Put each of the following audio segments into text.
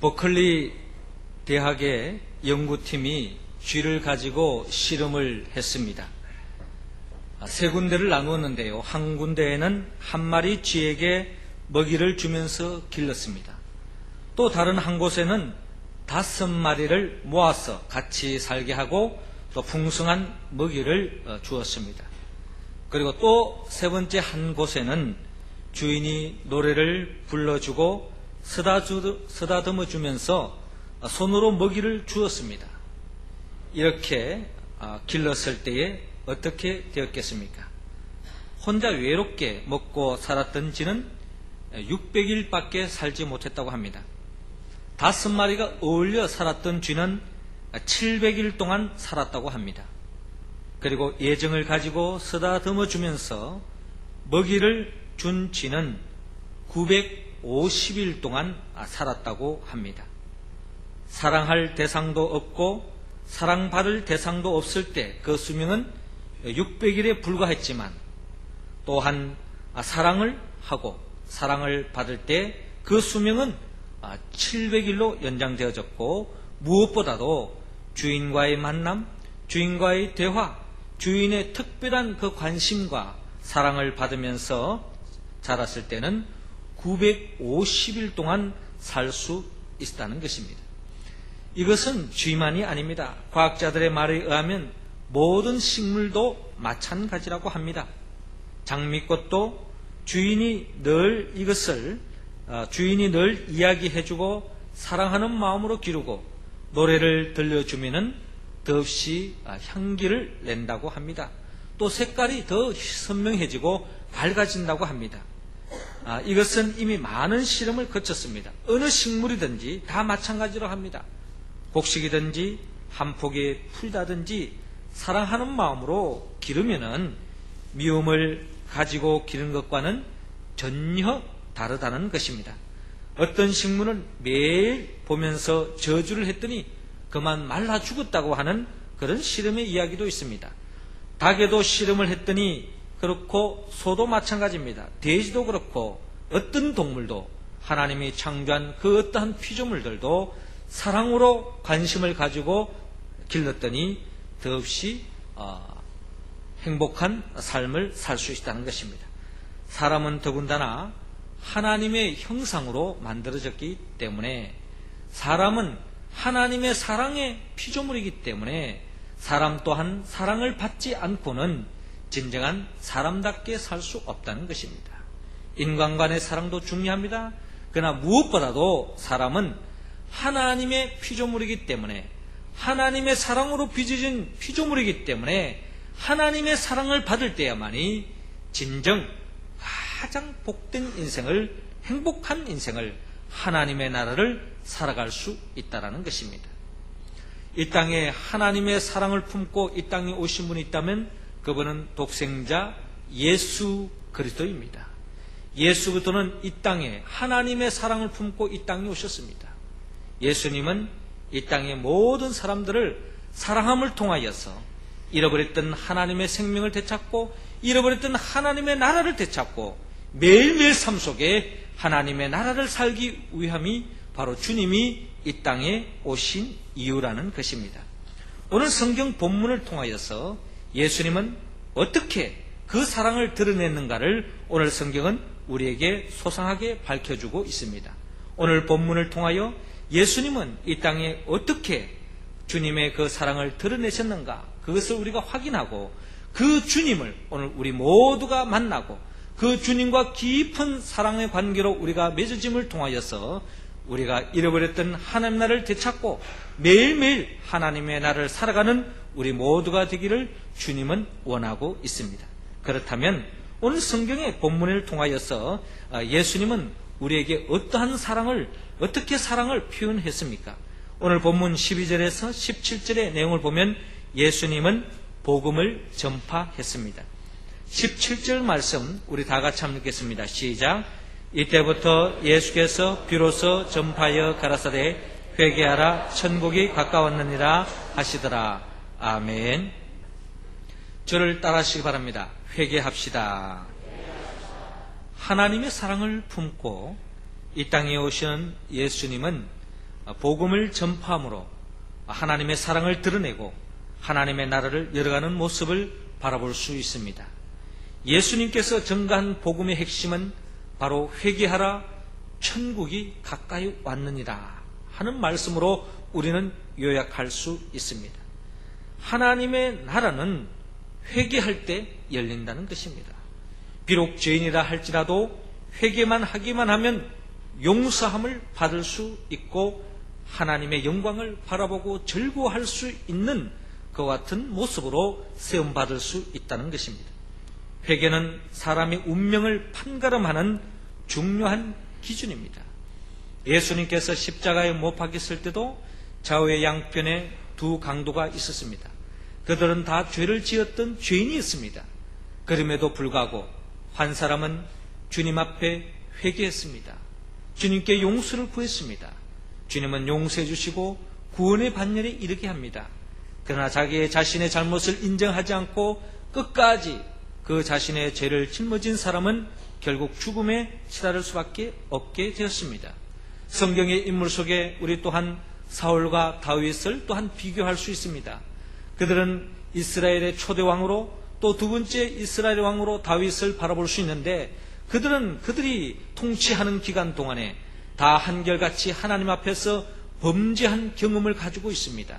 버클리 대학의 연구팀이 쥐를 가지고 실험을 했습니다. 세 군데를 나누었는데요. 한 군데에는 한 마리 쥐에게 먹이를 주면서 길렀습니다. 또 다른 한 곳에는 5마리를 모아서 같이 살게 하고 또 풍성한 먹이를 주었습니다. 그리고 또 세 번째 한 곳에는 주인이 노래를 불러주고 쓰다듬어 주면서 손으로 먹이를 주었습니다. 이렇게 길렀을 때에 어떻게 되었겠습니까? 혼자 외롭게 먹고 살았던 쥐는 600일밖에 살지 못했다고 합니다. 5마리가 어울려 살았던 쥐는 700일 동안 살았다고 합니다. 그리고 애정을 가지고 쓰다듬어 주면서 먹이를 준 쥐는 950일 동안 살았다고 합니다. 사랑할 대상도 없고 사랑받을 대상도 없을 때 그 수명은 600일에 불과했지만 또한 사랑을 하고 사랑을 받을 때 그 수명은 700일로 연장되어졌고 무엇보다도 주인과의 만남, 주인과의 대화, 주인의 특별한 그 관심과 사랑을 받으면서 자랐을 때는 950일 동안 살 수 있다는 것입니다. 이것은 쥐만이 아닙니다. 과학자들의 말에 의하면 모든 식물도 마찬가지라고 합니다. 장미꽃도 주인이 늘 이야기해주고 사랑하는 마음으로 기르고 노래를 들려주면은 더없이 향기를 낸다고 합니다. 또 색깔이 더 선명해지고 밝아진다고 합니다. 이것은 이미 많은 실험을 거쳤습니다. 어느 식물이든지 다 마찬가지로 합니다. 곡식이든지 한 폭의 풀이라든지 사랑하는 마음으로 기르면은 미움을 가지고 기른 것과는 전혀 다르다는 것입니다. 어떤 식물은 매일 보면서 저주를 했더니 그만 말라 죽었다고 하는 그런 실험의 이야기도 있습니다. 닭에도 실험을 했더니 그렇고 소도 마찬가지입니다. 돼지도 그렇고 어떤 동물도 하나님이 창조한 그 어떠한 피조물들도 사랑으로 관심을 가지고 길렀더니 더없이 행복한 삶을 살 수 있다는 것입니다. 사람은 더군다나 하나님의 형상으로 만들어졌기 때문에 사람은 하나님의 사랑의 피조물이기 때문에 사람 또한 사랑을 받지 않고는 진정한 사람답게 살 수 없다는 것입니다. 인간 간의 사랑도 중요합니다. 그러나 무엇보다도 사람은 하나님의 피조물이기 때문에 하나님의 사랑으로 빚어진 피조물이기 때문에 하나님의 사랑을 받을 때야만이 진정 가장 복된 인생을, 행복한 인생을, 하나님의 나라를 살아갈 수 있다는 것입니다. 이 땅에 하나님의 사랑을 품고 이 땅에 오신 분이 있다면 그분은 독생자 예수 그리스도입니다. 예수 그리스도는 이 땅에 하나님의 사랑을 품고 이 땅에 오셨습니다. 예수님은 이 땅의 모든 사람들을 사랑함을 통하여서 잃어버렸던 하나님의 생명을 되찾고 잃어버렸던 하나님의 나라를 되찾고 매일매일 삶 속에 하나님의 나라를 살기 위함이 바로 주님이 이 땅에 오신 이유라는 것입니다. 오늘 성경 본문을 통하여서 예수님은 어떻게 그 사랑을 드러냈는가를 오늘 성경은 우리에게 소상하게 밝혀주고 있습니다. 오늘 본문을 통하여 예수님은 이 땅에 어떻게 주님의 그 사랑을 드러내셨는가, 그것을 우리가 확인하고 그 주님을 오늘 우리 모두가 만나고 그 주님과 깊은 사랑의 관계로 우리가 맺어짐을 통하여서 우리가 잃어버렸던 하나님 나라를 되찾고 매일매일 하나님의 나라를 살아가는 우리 모두가 되기를 주님은 원하고 있습니다. 그렇다면 오늘 성경의 본문을 통하여서 예수님은 우리에게 어떻게 사랑을 표현했습니까? 오늘 본문 12절에서 17절의 내용을 보면 예수님은 복음을 전파했습니다. 17절 말씀 우리 다 같이 한번 읽겠습니다. 시작. 이때부터 예수께서 비로소 전파하여 가라사대 회개하라 천국이 가까웠느니라 하시더라. 아멘. 저를 따라하시기 바랍니다. 회개합시다. 하나님의 사랑을 품고 이 땅에 오신 예수님은 복음을 전파함으로 하나님의 사랑을 드러내고 하나님의 나라를 열어가는 모습을 바라볼 수 있습니다. 예수님께서 전가한 복음의 핵심은 바로 회개하라, 천국이 가까이 왔느니라 하는 말씀으로 우리는 요약할 수 있습니다. 하나님의 나라는 회개할 때 열린다는 것입니다. 비록 죄인이라 할지라도 회개만 하기만 하면 용서함을 받을 수 있고 하나님의 영광을 바라보고 즐거워할 수 있는 그와 같은 모습으로 세움받을 수 있다는 것입니다. 회개는 사람의 운명을 판가름하는 중요한 기준입니다. 예수님께서 십자가에 못 박혔을 때도 좌우의 양편에 두 강도가 있었습니다. 그들은 다 죄를 지었던 죄인이었습니다. 그럼에도 불구하고 한 사람은 주님 앞에 회개했습니다. 주님께 용서를 구했습니다. 주님은 용서해 주시고 구원의 반열에 이르게 합니다. 그러나 자신의 잘못을 인정하지 않고 끝까지 그 자신의 죄를 짊어진 사람은 결국 죽음에 치달을 수밖에 없게 되었습니다. 성경의 인물 속에 우리 또한 사울과 다윗을 또한 비교할 수 있습니다. 그들은 이스라엘의 초대 왕으로 또 두 번째 이스라엘 왕으로 다윗을 바라볼 수 있는데 그들이 통치하는 기간 동안에 다 한결같이 하나님 앞에서 범죄한 경험을 가지고 있습니다.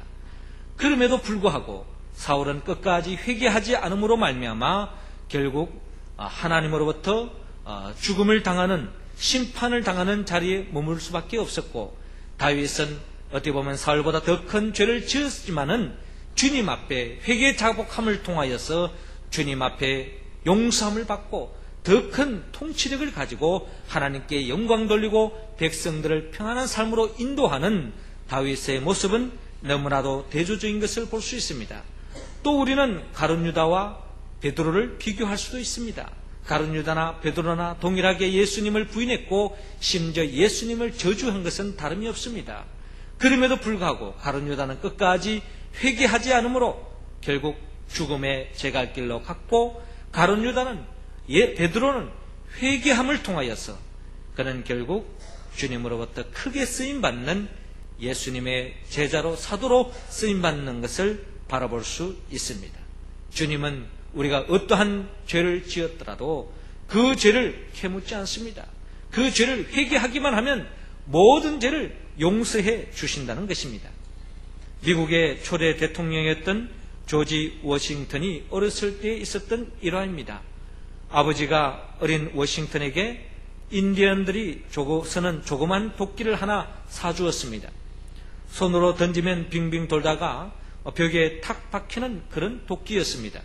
그럼에도 불구하고 사울은 끝까지 회개하지 않음으로 말미암아 결국 하나님으로부터 죽음을 당하는 심판을 당하는 자리에 머물 수밖에 없었고 다윗은 어떻게 보면 사울보다 더 큰 죄를 지었지만은 주님 앞에 회개 자복함을 통하여서 주님 앞에 용서함을 받고 더 큰 통치력을 가지고 하나님께 영광 돌리고 백성들을 평안한 삶으로 인도하는 다윗의 모습은 너무나도 대조적인 것을 볼 수 있습니다. 또 우리는 가룟 유다와 베드로를 비교할 수도 있습니다. 가룟 유다나 베드로나 동일하게 예수님을 부인했고 심지어 예수님을 저주한 것은 다름이 없습니다. 그럼에도 불구하고 가룟 유다는 끝까지 회개하지 않으므로 결국 죽음의 제갈길로 갔고 가룟 유다는 베드로는 회개함을 통하여서 그는 결국 주님으로부터 크게 쓰임받는 예수님의 제자로 사도로 쓰임받는 것을 바라볼 수 있습니다. 주님은 우리가 어떠한 죄를 지었더라도 그 죄를 캐묻지 않습니다. 그 죄를 회개하기만 하면 모든 죄를 용서해 주신다는 것입니다. 미국의 초대 대통령이었던 조지 워싱턴이 어렸을 때 있었던 일화입니다. 아버지가 어린 워싱턴에게 인디언들이 쓰는 조그만 도끼를 하나 사주었습니다. 손으로 던지면 빙빙 돌다가 벽에 탁 박히는 그런 도끼였습니다.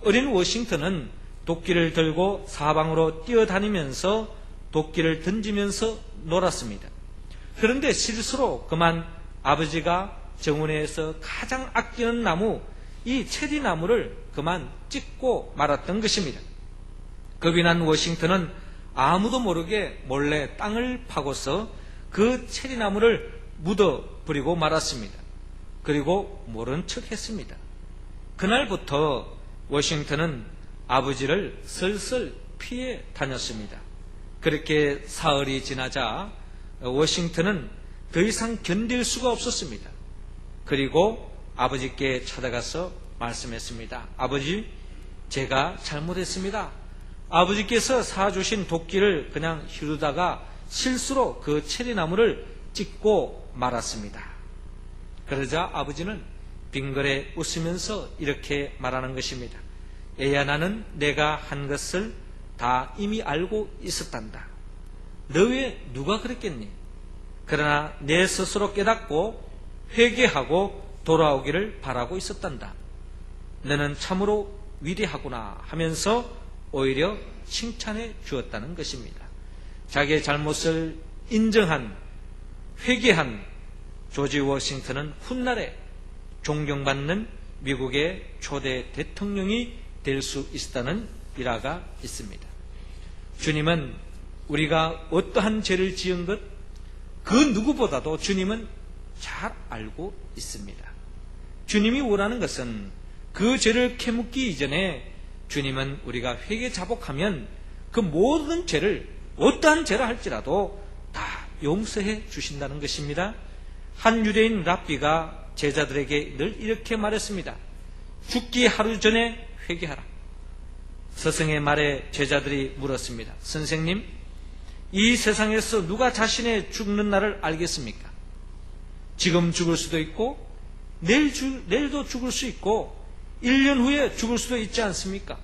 어린 워싱턴은 도끼를 들고 사방으로 뛰어다니면서 도끼를 던지면서 놀았습니다. 그런데 실수로 그만 아버지가 정원에서 가장 아끼는 나무, 이 체리 나무를 그만 찍고 말았던 것입니다. 겁이 난 워싱턴은 아무도 모르게 몰래 땅을 파고서 그 체리 나무를 묻어버리고 말았습니다. 그리고 모른 척 했습니다. 그날부터 워싱턴은 아버지를 슬슬 피해 다녔습니다. 그렇게 사흘이 지나자 워싱턴은 더 이상 견딜 수가 없었습니다. 그리고 아버지께 찾아가서 말씀했습니다. 아버지, 제가 잘못했습니다. 아버지께서 사주신 도끼를 그냥 휘두다가 실수로 그 체리나무를 찍고 말았습니다. 그러자 아버지는 빙그레 웃으면서 이렇게 말하는 것입니다. 애야, 나는 내가 한 것을 다 이미 알고 있었단다. 너 외에 누가 그랬겠니? 그러나 내 스스로 깨닫고 회개하고 돌아오기를 바라고 있었단다. 너는 참으로 위대하구나 하면서 오히려 칭찬해 주었다는 것입니다. 자기의 잘못을 인정한, 회개한 조지 워싱턴은 훗날에 존경받는 미국의 초대 대통령이 될 수 있다는 일화가 있습니다. 주님은 우리가 어떠한 죄를 지은 것, 그 누구보다도 주님은 잘 알고 있습니다. 주님이 원하는 것은 그 죄를 캐묻기 이전에 주님은 우리가 회개 자복하면 그 모든 죄를 어떠한 죄라 할지라도 다 용서해 주신다는 것입니다. 한 유대인 랍비가 제자들에게 늘 이렇게 말했습니다. 죽기 하루 전에 회개하라. 스승의 말에 제자들이 물었습니다. 선생님, 이 세상에서 누가 자신의 죽는 날을 알겠습니까? 지금 죽을 수도 있고 내일도 죽을 수 있고 1년 후에 죽을 수도 있지 않습니까?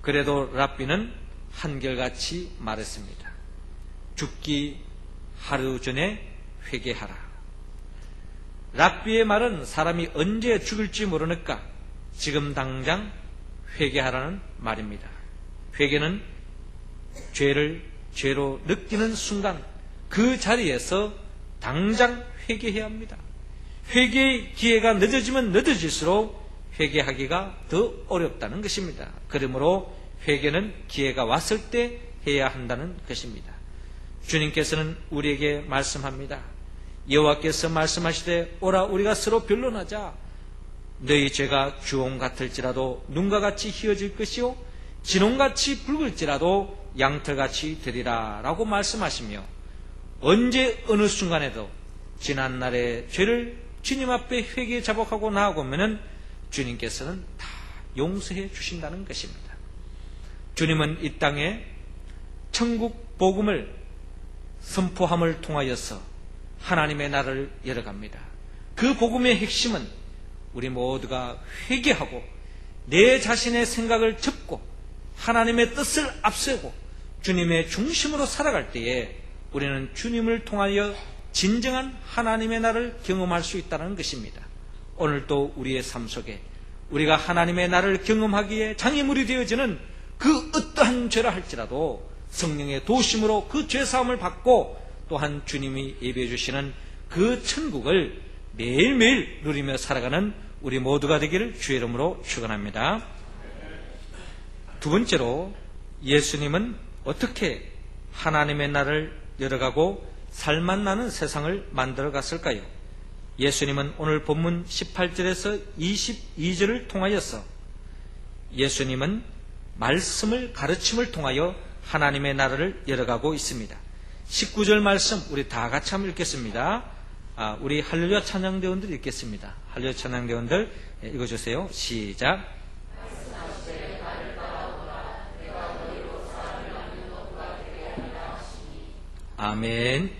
그래도 랍비는 한결같이 말했습니다. 죽기 하루 전에 회개하라. 랍비의 말은 사람이 언제 죽을지 모르니까 지금 당장 회개하라는 말입니다. 회개는 죄를 죄로 느끼는 순간 그 자리에서 당장 회개해야 합니다. 회개의 기회가 늦어지면 늦어질수록 회개하기가 더 어렵다는 것입니다. 그러므로 회개는 기회가 왔을 때 해야 한다는 것입니다. 주님께서는 우리에게 말씀합니다. 여호와께서 말씀하시되 오라 우리가 서로 변론하자. 너희 죄가 주홍 같을지라도 눈과 같이 희어질 것이요 진홍같이 붉을지라도 양털같이 되리라 라고 말씀하시며 언제 어느 순간에도 지난날의 죄를 주님 앞에 회개 자복하고 나아가면은 주님께서는 다 용서해 주신다는 것입니다. 주님은 이 땅에 천국 복음을 선포함을 통하여서 하나님의 나라를 열어갑니다. 그 복음의 핵심은 우리 모두가 회개하고 내 자신의 생각을 접고 하나님의 뜻을 앞세우고 주님의 중심으로 살아갈 때에 우리는 주님을 통하여 진정한 하나님의 나라를 경험할 수 있다는 것입니다. 오늘도 우리의 삶 속에 우리가 하나님의 나라를 경험하기에 장애물이 되어지는 그 어떠한 죄라 할지라도 성령의 도심으로 그 죄사함을 받고 또한 주님이 예비해 주시는 그 천국을 매일매일 누리며 살아가는 우리 모두가 되기를 주의 이름으로 축원합니다. 두 번째로 예수님은 어떻게 하나님의 나라를 열어가고 살맛 나는 세상을 만들어 갔을까요? 예수님은 오늘 본문 18절에서 22절을 통하여서 예수님은 말씀을 가르침을 통하여 하나님의 나라를 열어가고 있습니다. 19절 말씀 우리 다 같이 한번 읽겠습니다. 우리 할렐루야 찬양대원들 읽겠습니다. 할렐루야 찬양대원들 읽어주세요. 시작. 아멘.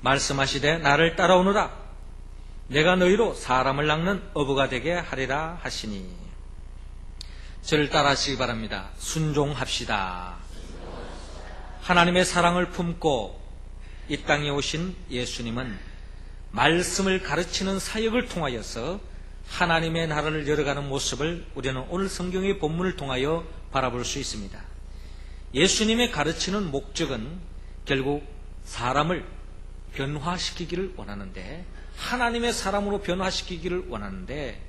말씀하시되 나를 따라오너라. 내가 너희로 사람을 낚는 어부가 되게 하리라 하시니. 저를 따라하시기 바랍니다. 순종합시다. 하나님의 사랑을 품고 이 땅에 오신 예수님은 말씀을 가르치는 사역을 통하여서 하나님의 나라를 열어가는 모습을 우리는 오늘 성경의 본문을 통하여 바라볼 수 있습니다. 예수님의 가르치는 목적은 결국 사람을 변화시키기를 원하는데 하나님의 사람으로 변화시키기를 원하는데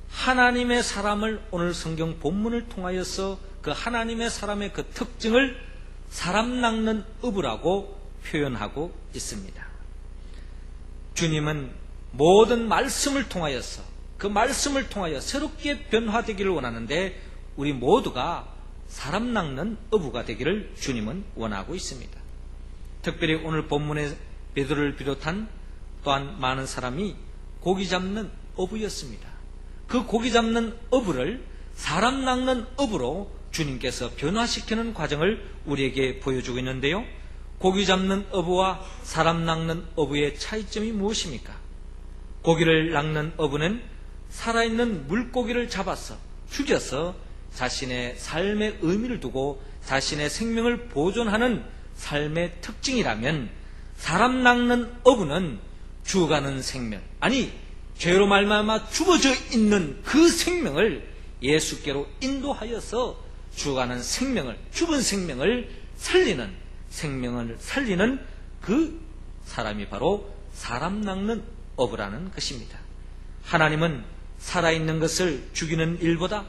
하나님의 사람을 오늘 성경 본문을 통하여서 그 하나님의 사람의 그 특징을 사람 낚는 어부라고 표현하고 있습니다. 주님은 모든 말씀을 통하여서 그 말씀을 통하여 새롭게 변화되기를 원하는데 우리 모두가 사람 낚는 어부가 되기를 주님은 원하고 있습니다. 특별히 오늘 본문에 베드로를 비롯한 또한 많은 사람이 고기 잡는 어부였습니다. 그 고기 잡는 어부를 사람 낚는 어부로 주님께서 변화시키는 과정을 우리에게 보여주고 있는데요. 고기 잡는 어부와 사람 낚는 어부의 차이점이 무엇입니까? 고기를 낚는 어부는 살아있는 물고기를 잡아서 죽여서 자신의 삶의 의미를 두고 자신의 생명을 보존하는 삶의 특징이라면 사람 낚는 어부는 죽어가는 생명, 아니 죄로 말미암아 죽어져 있는 그 생명을 예수께로 인도하여서 죽어가는 생명을, 죽은 생명을 살리는, 생명을 살리는 그 사람이 바로 사람 낚는 어부라는 것입니다. 하나님은 살아있는 것을 죽이는 일보다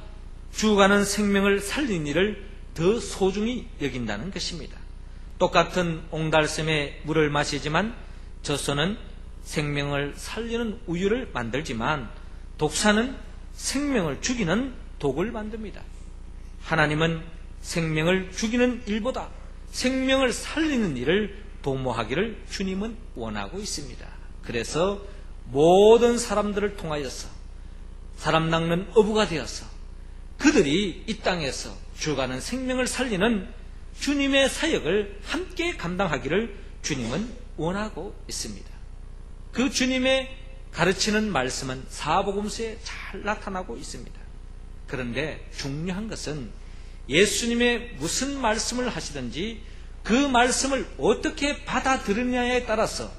죽어가는 생명을 살리는 일을 더 소중히 여긴다는 것입니다. 똑같은 옹달샘에 물을 마시지만 젖소는 생명을 살리는 우유를 만들지만 독사는 생명을 죽이는 독을 만듭니다. 하나님은 생명을 죽이는 일보다 생명을 살리는 일을 도모하기를 주님은 원하고 있습니다. 그래서 모든 사람들을 통하여서 사람 낚는 어부가 되어서 그들이 이 땅에서 죽어가는 생명을 살리는 주님의 사역을 함께 감당하기를 주님은 원하고 있습니다. 그 주님의 가르치는 말씀은 사복음서에 잘 나타나고 있습니다. 그런데 중요한 것은 예수님의 무슨 말씀을 하시든지 그 말씀을 어떻게 받아들이느냐에 따라서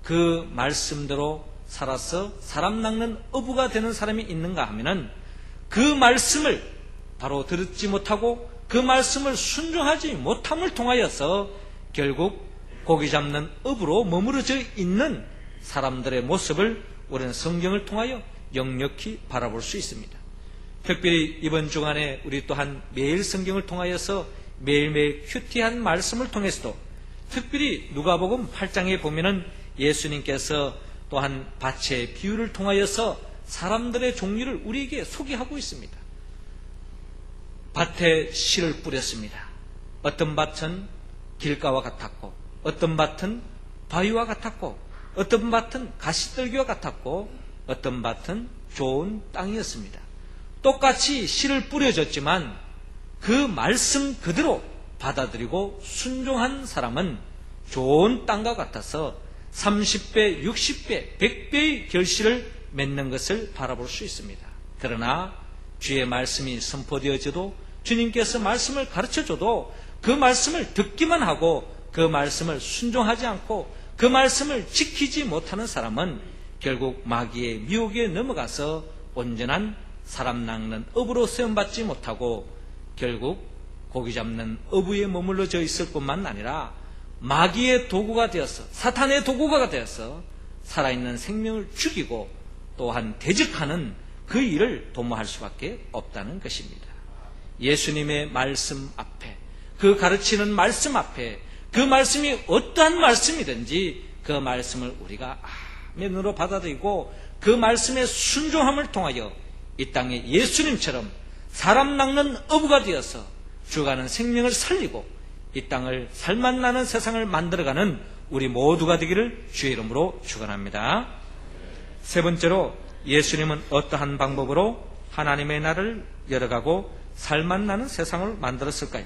그 말씀대로 살아서 사람 낚는 어부가 되는 사람이 있는가 하면은 그 말씀을 바로 듣지 못하고 그 말씀을 순종하지 못함을 통하여서 결국 고기 잡는 어부로 머무러져 있는 사람들의 모습을 우리는 성경을 통하여 역력히 바라볼 수 있습니다. 특별히 이번 주간에 우리 또한 매일 성경을 통하여서 매일매일 큐티한 말씀을 통해서도 특별히 누가복음 8장에 보면은 예수님께서 또한 밭의 비유를 통하여서 사람들의 종류를 우리에게 소개하고 있습니다. 밭에 씨를 뿌렸습니다. 어떤 밭은 길가와 같았고 어떤 밭은 바위와 같았고 어떤 밭은 가시떨기와 같았고 어떤 밭은 좋은 땅이었습니다. 똑같이 씨를 뿌려줬지만 그 말씀 그대로 받아들이고 순종한 사람은 좋은 땅과 같아서 30배, 60배, 100배의 결실을 맺는 것을 바라볼 수 있습니다. 그러나 주의 말씀이 선포되어져도 주님께서 말씀을 가르쳐줘도 그 말씀을 듣기만 하고 그 말씀을 순종하지 않고 그 말씀을 지키지 못하는 사람은 결국 마귀의 미혹에 넘어가서 온전한 사람 낚는 어부로 세움받지 못하고 결국 고기 잡는 어부에 머물러져 있을 뿐만 아니라 마귀의 도구가 되어서 사탄의 도구가 되어서 살아있는 생명을 죽이고 또한 대적하는 그 일을 도모할 수밖에 없다는 것입니다. 예수님의 말씀 앞에 그 가르치는 말씀 앞에 그 말씀이 어떠한 말씀이든지 그 말씀을 우리가 아멘으로 받아들이고 그 말씀의 순종함을 통하여 이 땅에 예수님처럼 사람 낚는 어부가 되어서 죽어가는 생명을 살리고 이 땅을 살맛나는 세상을 만들어가는 우리 모두가 되기를 주의 이름으로 축원합니다. 세 번째로 예수님은 어떠한 방법으로 하나님의 나라를 열어가고 살맛나는 세상을 만들었을까요?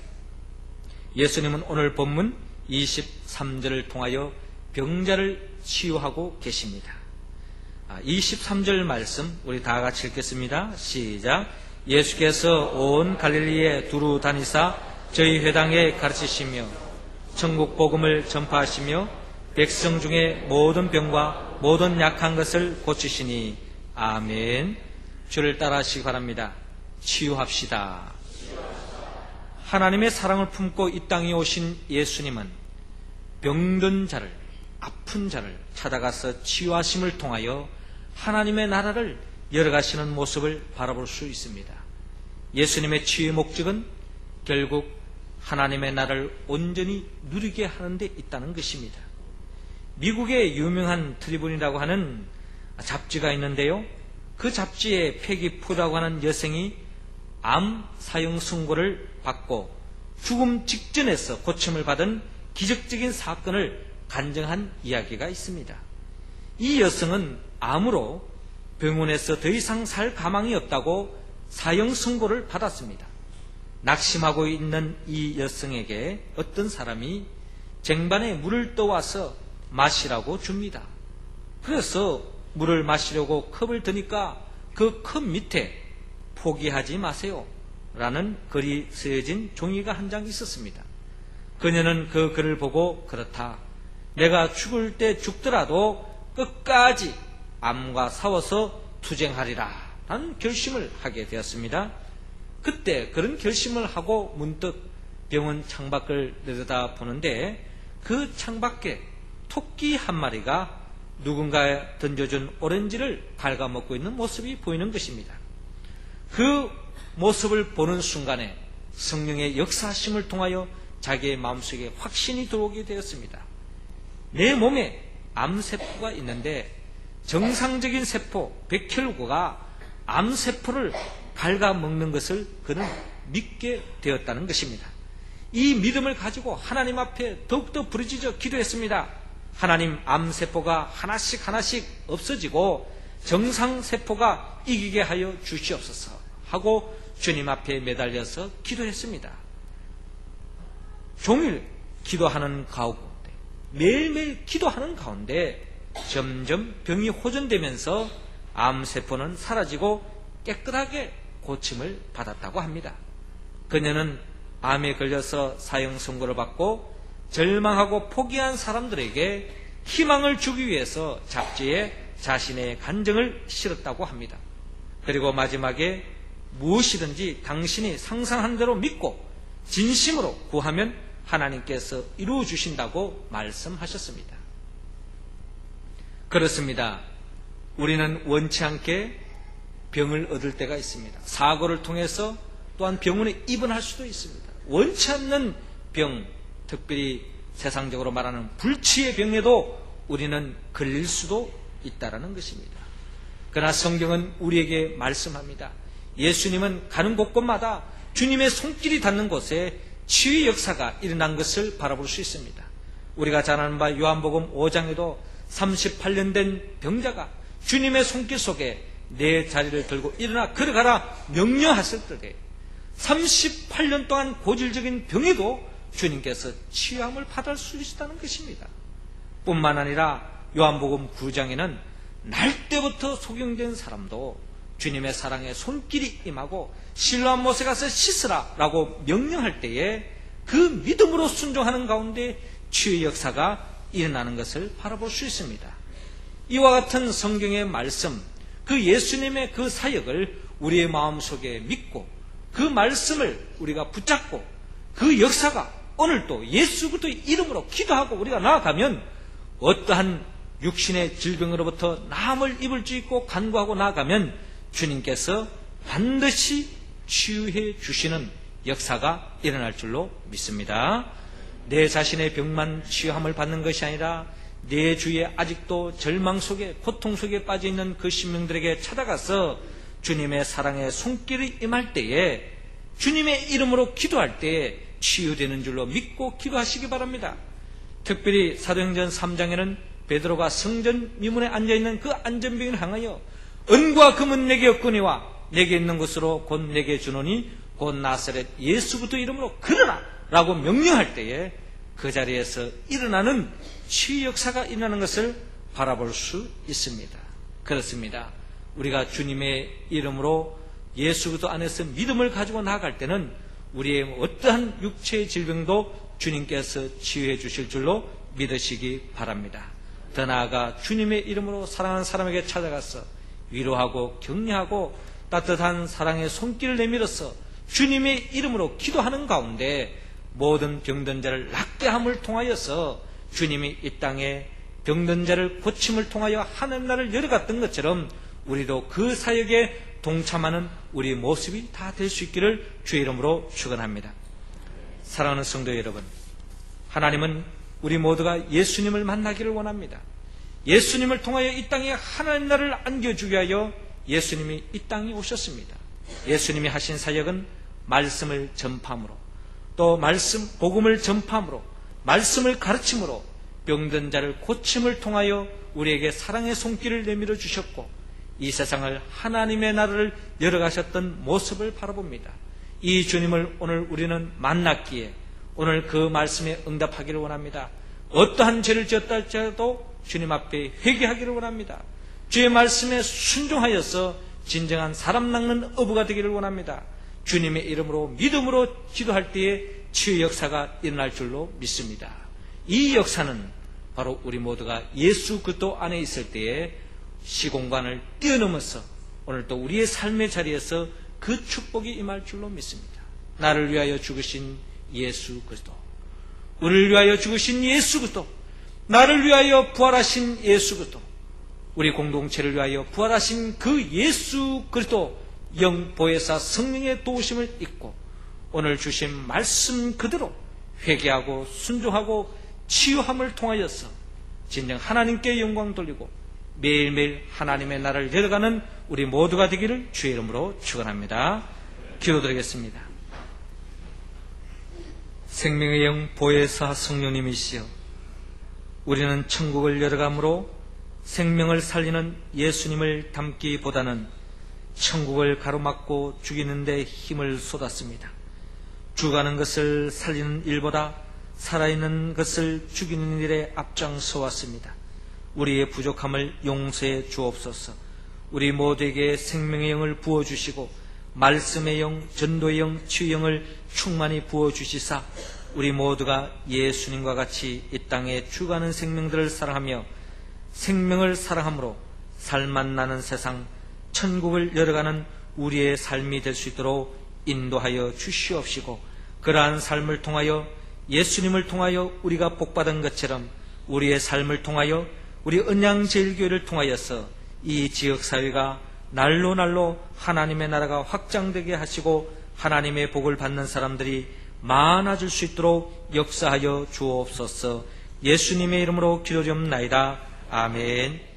예수님은 오늘 본문 23절을 통하여 병자를 치유하고 계십니다. 23절 말씀 우리 다 같이 읽겠습니다. 시작. 예수께서 온 갈릴리에 두루 다니사 저희 회당에 가르치시며 천국 복음을 전파하시며 백성 중에 모든 병과 모든 약한 것을 고치시니 아멘. 주를 따라하시기 바랍니다. 치유합시다. 하나님의 사랑을 품고 이 땅에 오신 예수님은 병든 자를, 아픈 자를 찾아가서 치유하심을 통하여 하나님의 나라를 열어가시는 모습을 바라볼 수 있습니다. 예수님의 치유의 목적은 결국 하나님의 나라를 온전히 누리게 하는 데 있다는 것입니다. 미국의 유명한 트리뷴이라고 하는 잡지가 있는데요. 그 잡지에 패기 푸라고 하는 여성이 암 사형 선고를 받고 죽음 직전에서 고침을 받은 기적적인 사건을 간증한 이야기가 있습니다. 이 여성은 암으로 병원에서 더 이상 살 가망이 없다고 사형 선고를 받았습니다. 낙심하고 있는 이 여성에게 어떤 사람이 쟁반에 물을 떠와서 마시라고 줍니다. 그래서 물을 마시려고 컵을 드니까 그 컵 밑에 포기하지 마세요 라는 글이 쓰여진 종이가 한 장 있었습니다. 그녀는 그 글을 보고 그렇다. 내가 죽을 때 죽더라도 끝까지 암과 싸워서 투쟁하리라 라는 결심을 하게 되었습니다. 그때 그런 결심을 하고 문득 병원 창밖을 내려다 보는데 그 창밖에 토끼 한 마리가 누군가 던져준 오렌지를 갉아먹고 있는 모습이 보이는 것입니다. 그 모습을 보는 순간에 성령의 역사하심을 통하여 자기의 마음속에 확신이 들어오게 되었습니다. 내 몸에 암세포가 있는데 정상적인 세포, 백혈구가 암세포를 갉아먹는 것을 그는 믿게 되었다는 것입니다. 이 믿음을 가지고 하나님 앞에 더욱더 부르짖어 기도했습니다. 하나님 암세포가 하나씩 없어지고 정상세포가 이기게 하여 주시옵소서 하고 주님 앞에 매달려서 기도했습니다. 종일 기도하는 가운데, 매일매일 기도하는 가운데 점점 병이 호전되면서 암세포는 사라지고 깨끗하게 고침을 받았다고 합니다. 그녀는 암에 걸려서 사형 선고를 받고 절망하고 포기한 사람들에게 희망을 주기 위해서 잡지에 자신의 간증을 실었다고 합니다. 그리고 마지막에 무엇이든지 당신이 상상한 대로 믿고 진심으로 구하면 하나님께서 이루어 주신다고 말씀하셨습니다. 그렇습니다. 우리는 원치 않게 병을 얻을 때가 있습니다. 사고를 통해서 또한 병원에 입원할 수도 있습니다. 원치 않는 병, 특별히 세상적으로 말하는 불치의 병에도 우리는 걸릴 수도 있다라는 것입니다. 그러나 성경은 우리에게 말씀합니다. 예수님은 가는 곳곳마다 주님의 손길이 닿는 곳에 치유의 역사가 일어난 것을 바라볼 수 있습니다. 우리가 잘 아는 바 요한복음 5장에도 38년 된 병자가 주님의 손길 속에 내 자리를 들고 일어나 걸어가라 명령하실 때에 38년 동안 고질적인 병에도 주님께서 치유함을 받을 수 있다는 것입니다. 뿐만 아니라 요한복음 9장에는 날 때부터 소경된 사람도 주님의 사랑에 손길이 임하고 실로암 못에 가서 씻으라 라고 명령할 때에 그 믿음으로 순종하는 가운데 치유의 역사가 일어나는 것을 바라볼 수 있습니다. 이와 같은 성경의 말씀, 그 예수님의 그 사역을 우리의 마음속에 믿고 그 말씀을 우리가 붙잡고 그 역사가 오늘도 예수 그리스도의 이름으로 기도하고 우리가 나아가면 어떠한 육신의 질병으로부터 나음을 입을 수 있고 간구하고 나아가면 주님께서 반드시 치유해 주시는 역사가 일어날 줄로 믿습니다. 내 자신의 병만 치유함을 받는 것이 아니라 내 주위에 아직도 절망 속에 고통 속에 빠져있는 그 심령들에게 찾아가서 주님의 사랑의 손길이 임할 때에 주님의 이름으로 기도할 때에 치유되는 줄로 믿고 기도하시기 바랍니다. 특별히 사도행전 3장에는 베드로가 성전 미문에 앉아있는 그 안전병을 향하여 은과 금은 내게 없거니와 내게 있는 것으로 곧 내게 주노니 곧 나사렛 예수 그리스도 이름으로 걸으라 라고 명령할 때에 그 자리에서 일어나는 치유 역사가 일어나는 것을 바라볼 수 있습니다. 그렇습니다. 우리가 주님의 이름으로 예수 그리스도 안에서 믿음을 가지고 나아갈 때는 우리의 어떠한 육체의 질병도 주님께서 치유해 주실 줄로 믿으시기 바랍니다. 더 나아가 주님의 이름으로 사랑하는 사람에게 찾아가서 위로하고 격려하고 따뜻한 사랑의 손길을 내밀어서 주님의 이름으로 기도하는 가운데 모든 병든 자를 낫게 함을 통하여서 주님이 이 땅에 병든 자를 고침을 통하여 하늘 나라를 열어갔던 것처럼 우리도 그 사역에 동참하는 우리의 모습이 다 될 수 있기를 주의 이름으로 축원합니다. 사랑하는 성도 여러분, 하나님은 우리 모두가 예수님을 만나기를 원합니다. 예수님을 통하여 이 땅에 하나님 나라를 안겨주기 위하여 예수님이 이 땅에 오셨습니다. 예수님이 하신 사역은 말씀을 전파함으로 또 복음을 전파함으로 말씀을 가르침으로 병든 자를 고침을 통하여 우리에게 사랑의 손길을 내밀어 주셨고 이 세상을 하나님의 나라를 열어가셨던 모습을 바라봅니다. 이 주님을 오늘 우리는 만났기에 오늘 그 말씀에 응답하기를 원합니다. 어떠한 죄를 지었다 할지라도 주님 앞에 회개하기를 원합니다. 주의 말씀에 순종하여서 진정한 사람 낚는 어부가 되기를 원합니다. 주님의 이름으로 믿음으로 기도할 때에 치유의 역사가 일어날 줄로 믿습니다. 이 역사는 바로 우리 모두가 예수 그리스도 안에 있을 때에 시공간을 뛰어넘어서 오늘도 우리의 삶의 자리에서 그 축복이 임할 줄로 믿습니다. 나를 위하여 죽으신 예수 그리스도, 우리를 위하여 죽으신 예수 그리스도, 나를 위하여 부활하신 예수 그리스도, 우리 공동체를 위하여 부활하신 그 예수 그리스도 영보혜사 성령의 도우심을 잊고 오늘 주신 말씀 그대로 회개하고 순종하고 치유함을 통하여서 진정 하나님께 영광 돌리고 매일매일 하나님의 나라를 열어가는 우리 모두가 되기를 주의 이름으로 축원합니다. 기도드리겠습니다. 생명의 영 보혜사 성령님이시여, 우리는 천국을 열어감으로 생명을 살리는 예수님을 닮기보다는 천국을 가로막고 죽이는 데 힘을 쏟았습니다. 죽어가는 것을 살리는 일보다 살아있는 것을 죽이는 일에 앞장서 왔습니다. 우리의 부족함을 용서해 주옵소서. 우리 모두에게 생명의 영을 부어주시고 말씀의 영, 전도의 영, 치유의 영을 충만히 부어주시사 우리 모두가 예수님과 같이 이 땅에 죽어가는 생명들을 사랑하며 생명을 사랑함으로 살맛 나는 세상, 천국을 열어가는 우리의 삶이 될 수 있도록 인도하여 주시옵시고, 그러한 삶을 통하여 예수님을 통하여 우리가 복받은 것처럼 우리의 삶을 통하여 우리 은양제일교회를 통하여서 이 지역사회가 날로 날로 하나님의 나라가 확장되게 하시고 하나님의 복을 받는 사람들이 많아질 수 있도록 역사하여 주옵소서. 예수님의 이름으로 기도드리옵나이다. 아멘.